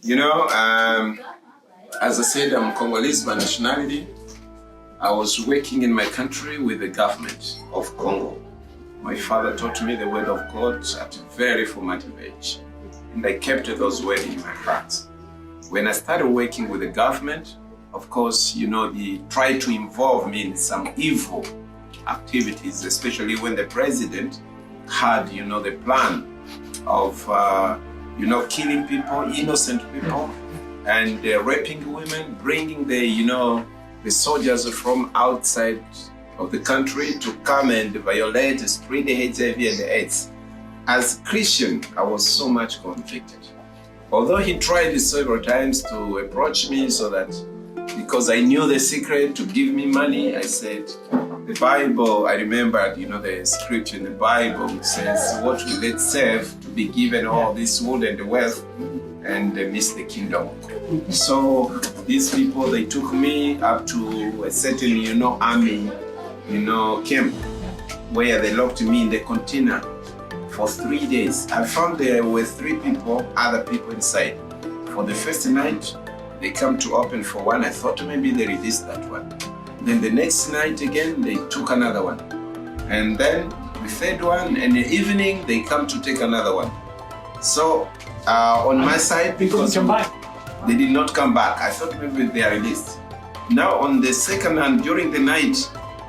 You know, as I said, I'm Congolese by nationality. I was working in my country with the government of Congo. My father taught me the word of God at a very formative age, and I kept those words in my heart. When I started working with the government, of course, you know, he tried to involve me in some evil activities, especially when the president had, you know, the plan of, killing people, innocent people, and raping women, bringing the soldiers from outside of the country to come and violate, spread the HIV and the AIDS. As a Christian, I was so much convicted. Although he tried several times to approach me so that, because I knew the secret to give me money, I said, the Bible, I remembered, the scripture in the Bible, which says, what will it serve to be given all this world and the wealth and miss the kingdom? So these people, they took me up to a certain, army, camp, where they locked me in the container for 3 days. I found there were 3 people, other people inside. For the first night, they come to open for one. I thought maybe they released that one. Then the next night again, they took another one. And then the third one, in the evening, they come to take another one. So on my side, because they did not come back, I thought maybe they are released. Now on the second hand, during the night,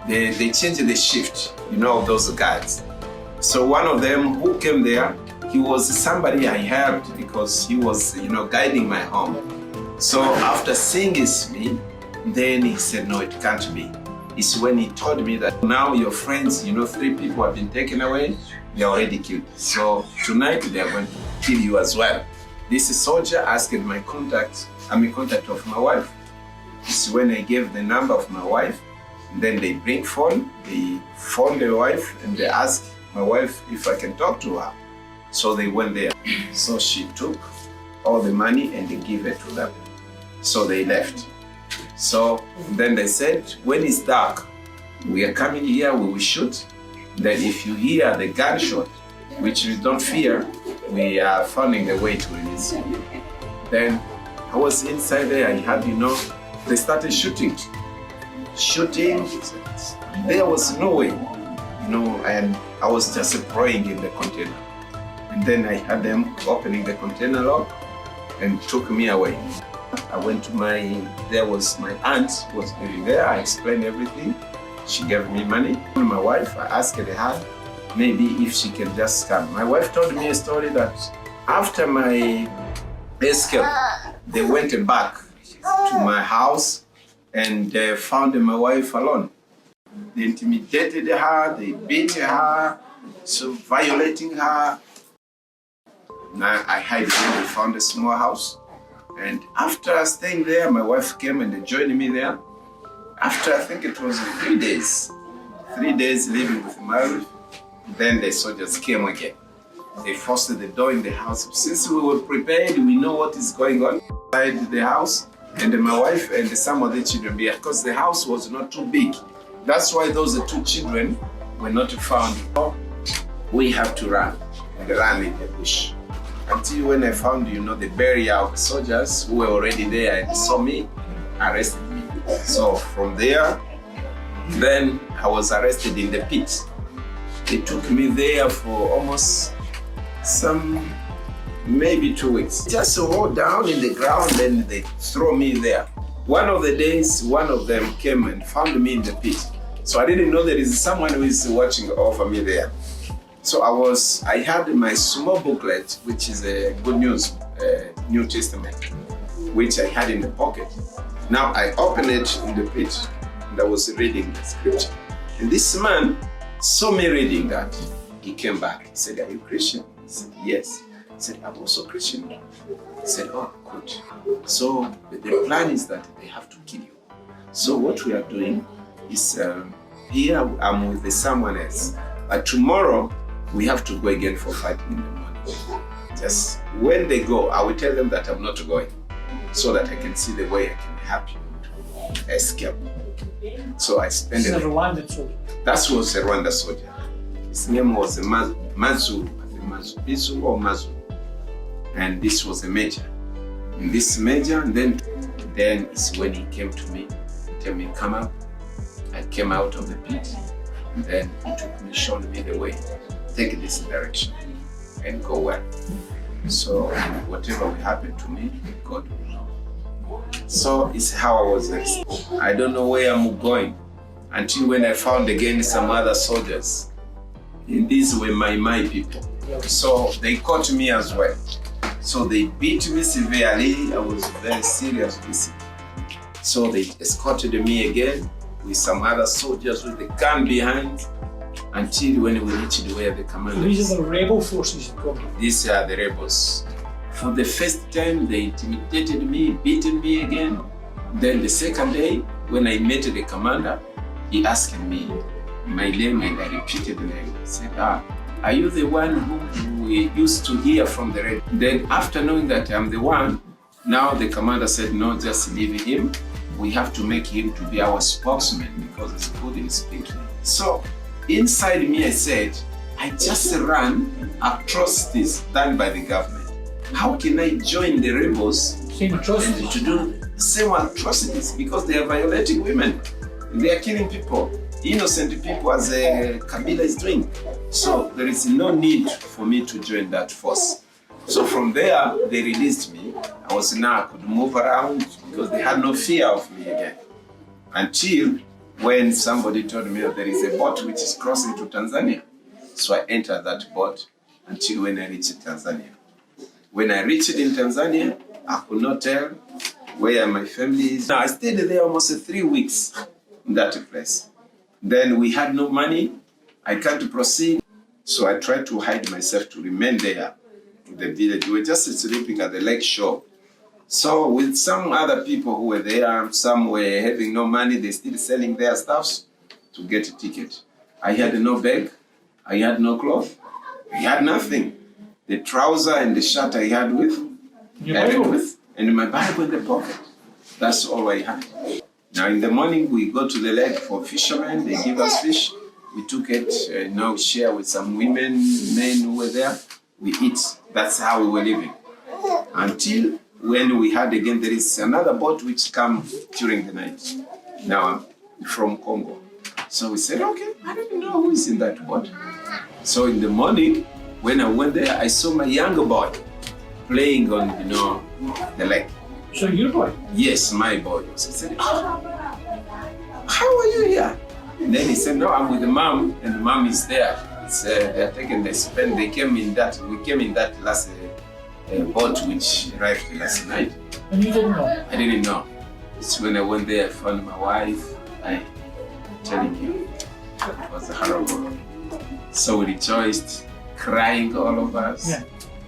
they changed the shift, of those guards. So one of them who came there, he was somebody I helped because he was, guiding my home. So after seeing me, then he said, no, it can't be. It's when he told me that now your friends, 3 people have been taken away, they are already killed. So tonight they are going to kill you as well. This soldier asked my contact, contact of my wife. It's when I gave the number of my wife. Then they bring phone, they phone the wife and they ask my wife if I can talk to her. So they went there. So she took all the money and they gave it to them. So they left. So then they said, when it's dark, we are coming here, we will shoot. Then if you hear the gunshot, which you don't fear, we are finding a way to release you. Then I was inside there, I had, they started shooting. There was no way, and I was just praying in the container. And then I had them opening the container lock and took me away. I went to there was my aunt who was living there. I explained everything. She gave me money. My wife, I asked her maybe if she can just come. My wife told me a story that after my escape, they went back to my house and found my wife alone. They intimidated her, they beat her, so violating her. Now I hid there, we found a small house. And after staying there, my wife came and joined me there. After, I think it was 3 days living with my wife, then the soldiers came again. They forced the door in the house. Since we were prepared, we know what is going on inside the house, and my wife and some of the children, because the house was not too big. That's why those 2 children were not found. We have to run in the bush. Until when I found, the barrier of the soldiers who were already there and saw me, arrested me. So from there, then I was arrested in the pit. They took me there for almost maybe 2 weeks. Just hold down in the ground, then they throw me there. One of the days, one of them came and found me in the pit. So I didn't know there is someone who is watching over me there. So I had my small booklet, which is a good news, New Testament, which I had in the pocket. Now I opened it in the pit and I was reading the scripture. And this man saw me reading that. He came back. He said, are you Christian? I said, yes. He said, I'm also Christian. I said, oh, good. So the plan is that they have to kill you. So what we are doing is, here I'm with someone else. But tomorrow, we have to go again for fighting in the morning. Just when they go, I will tell them that I'm not going, so that I can see the way I can help you to escape. So I spent it. Rwandan soldier. That was a Rwanda soldier. His name was Mazu, Bisu or Mazu. And this was a major in this major, and then it's when he came to me, tell me, come up. I came out of the pit, and then he took me, showed me the way, take this direction, and go well. So whatever will happen to me, God will know. So it's how I was raised. I don't know where I'm going until when I found again some other soldiers. And these were my people. So they caught me as well. So they beat me severely. I was very serious with it. So they escorted me again with some other soldiers with the gun behind until when we reached where the commander is. These are the rebel forces you've got. These are the rebels. For the first time, they intimidated me, beaten me again. Then the second day, when I met the commander, he asked me my name and I repeated the name. He said, are you the one who we used to hear from the rebels? Then after knowing that I'm the one, now the commander said, no, just leave him. We have to make him to be our spokesman because he's good in speaking. So inside me, I said, I just ran atrocities done by the government. How can I join the rebels Same atrocities. to do the same atrocities? Because they are violating women. They are killing people, innocent people as Kabila is doing. So there is no need for me to join that force. So from there, they released me. I could move around because they had no fear of me again. Until when somebody told me that there is a boat which is crossing to Tanzania. So I entered that boat until when I reached Tanzania. When I reached in Tanzania, I could not tell where my family is. Now, I stayed there almost 3 weeks in that place. Then we had no money. I can't proceed. So I tried to hide myself to remain there in the village. We were just sleeping at the lake shore. So with some other people who were there, some were having no money, they still selling their stuffs to get a ticket. I had no bag, I had no cloth, I had nothing. The trouser and the shirt I had with, and my Bible in the pocket. That's all I had. Now in the morning we go to the lake for fishermen, they give us fish. We took it, share with some women, men who were there. We eat. That's how we were living. Until when we had again, there is another boat which comes during the night. Now I'm from Congo. So we said, okay, I don't know who is in that boat. So in the morning, when I went there, I saw my younger boy playing on, the lake. So your boy? Yes, my boy. So I said, how are you here? And then he said, no, I'm with the mom, and the mom is there. They're taking the spend. We came in that last boat which arrived last night. And you didn't know? I didn't know. It's when I went there, I found my wife. I'm telling you, it was horrible. So we rejoiced, crying all of us. Yeah.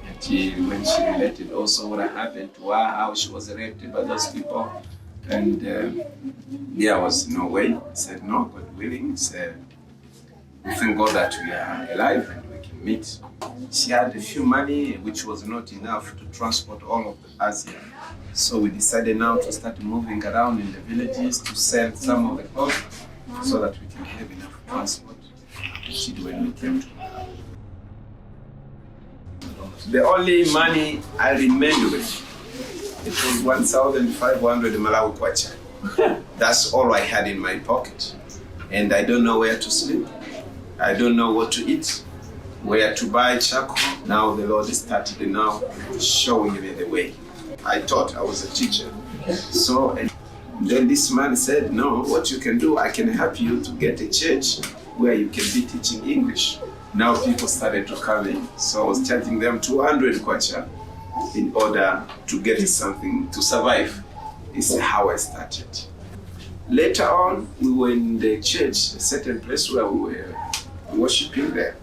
Until when she related also what happened to her, how she was raped by those people. And there was no way. I said, no, God willing. Thank God that we are alive and we can meet. She had a few money, which was not enough to transport all of us here. So we decided now to start moving around in the villages to sell some of the clothes so that we can have enough transport. She did when we came to her. The only money I remained with, it was 1,500 Malawi kwacha. That's all I had in my pocket. And I don't know where to sleep. I don't know what to eat, where to buy charcoal. Now the Lord started now showing me the way. I thought I was a teacher. So and then this man said, no, what you can do, I can help you to get a church where you can be teaching English. Now people started to come in. So I was charging them 200 kwacha in order to get something to survive. This is how I started. Later on, we were in the church, a certain place where we were worshiping there.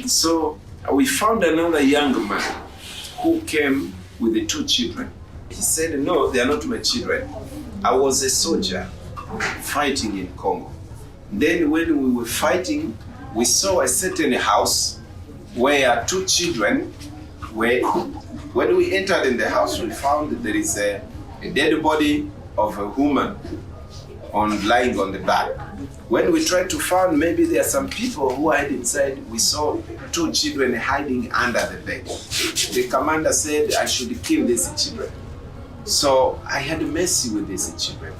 So we found another young man who came with the 2 children. He said, no, they are not my children. I was a soldier fighting in Congo. Then when we were fighting, we saw a certain house where 2 children were. When we entered in the house, we found that there is a dead body of a woman lying on the bed. When we tried to find, maybe there are some people who hide inside, we saw 2 children hiding under the bed. The commander said I should kill these children. So I had mercy with these children.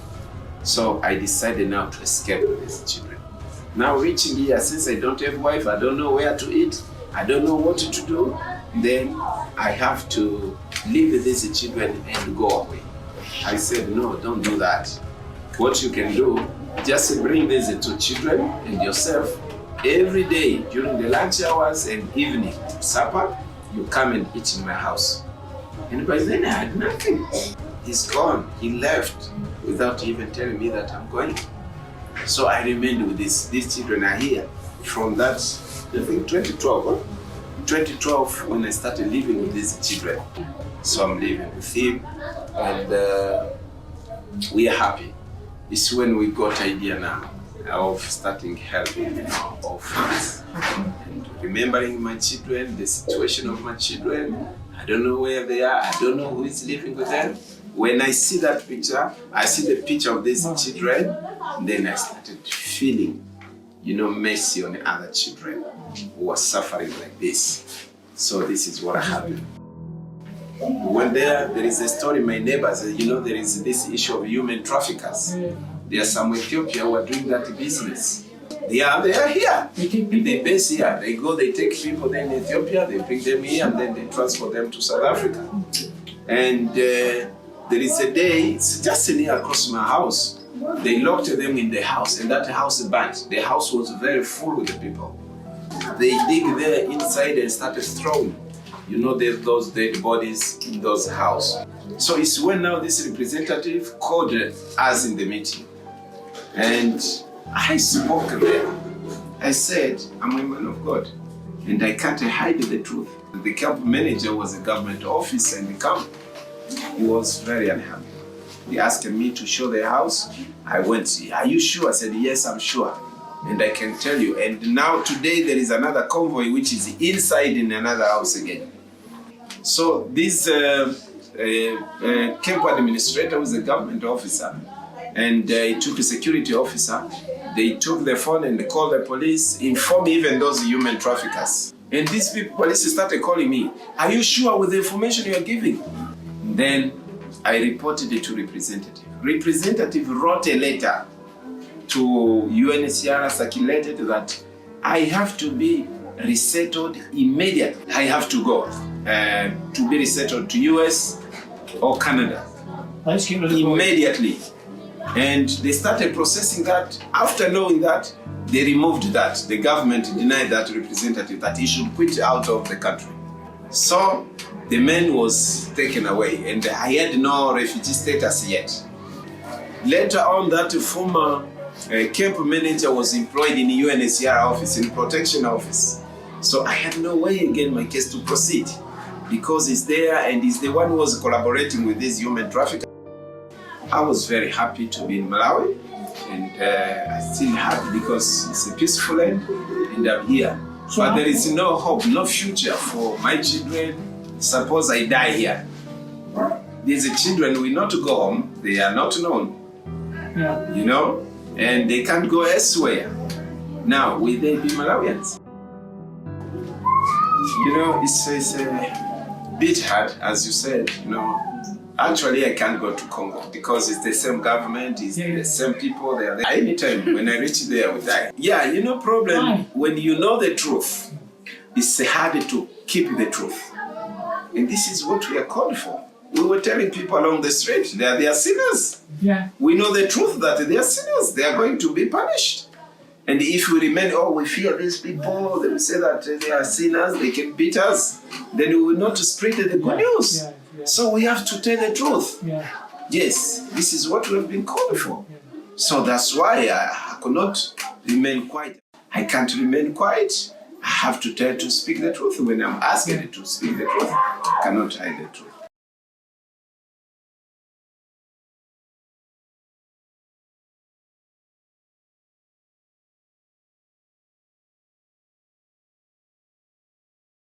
So I decided now to escape with these children. Now reaching here, since I don't have wife, I don't know where to eat, I don't know what to do, then I have to leave with these children and go away. I said, no, don't do that. What you can do, just bring these two children and yourself every day during the lunch hours and evening supper, you come and eat in my house. And by then I had nothing. He's gone, he left without even telling me that I'm going. So I remained with these children are here. From that, I think 2012, huh? 2012 when I started living with these children. So I'm living with him and we are happy. It's when we got idea now of starting helping orphans and remembering my children, the situation of my children. I don't know where they are, I don't know who is living with them. When I see that picture, I see the picture of these children, then I started feeling, mercy on the other children who are suffering like this. So this is what happened. When there is a story, my neighbors, there is this issue of human traffickers. There are some Ethiopians who are doing that business. They are here. They base here. They go, they take people there in Ethiopia, they bring them here, and then they transport them to South Africa. And there is a day, it's just near across my house, they locked them in the house, and that house burnt. The house was very full with the people. They dig there inside and started throwing, those dead bodies in those houses. So it's when now this representative called us in the meeting. And I spoke there. I said, I'm a man of God, and I can't hide the truth. The camp manager was a government officer in the camp. He was very unhappy. He asked me to show the house. I went, are you sure? I said, yes, I'm sure. And I can tell you. And now today there is another convoy which is inside in another house again. So this camp administrator was a government officer. And he took a security officer. They took the phone and they called the police, informed even those human traffickers. And these people, police started calling me, are you sure with the information you are giving? Then I reported it to representative. Representative wrote a letter to UNHCR, circulated that I have to be resettled immediately. I have to go to be resettled to US or Canada immediately. And they started processing that. After knowing that, they removed that. The government denied that representative that he should quit out of the country. So the man was taken away, and I had no refugee status yet. Later on, that former camp manager was employed in the UNHCR office, in protection office. So I had no way again my case to proceed, because he's there and he's the one who was collaborating with these human traffickers. I was very happy to be in Malawi, and I'm still happy because it's a peaceful land and I'm here. But there is no hope, no future for my children. Suppose I die here. These children will not go home, they are not known, and they can't go elsewhere. Now, will they be Malawians? It's a bit hard, as you said, Actually, I can't go to Congo because it's the same government, it's the same people, they are there. Anytime when I reach there, I will die. Yeah, problem, when you know the truth, it's hard to keep the truth. And this is what we are called for. We were telling people along the street, they are sinners. Yeah. We know the truth that they are sinners, they are going to be punished. And if we remain, we fear these people, they will say that they are sinners, they can beat us, then we will not spread the good news. Yeah. So we have to tell the truth. Yeah. Yes, this is what we have been called for. Yeah. So that's why I could not remain quiet. I can't remain quiet. I have to speak the truth. When I'm asked to speak the truth, I cannot hide the truth.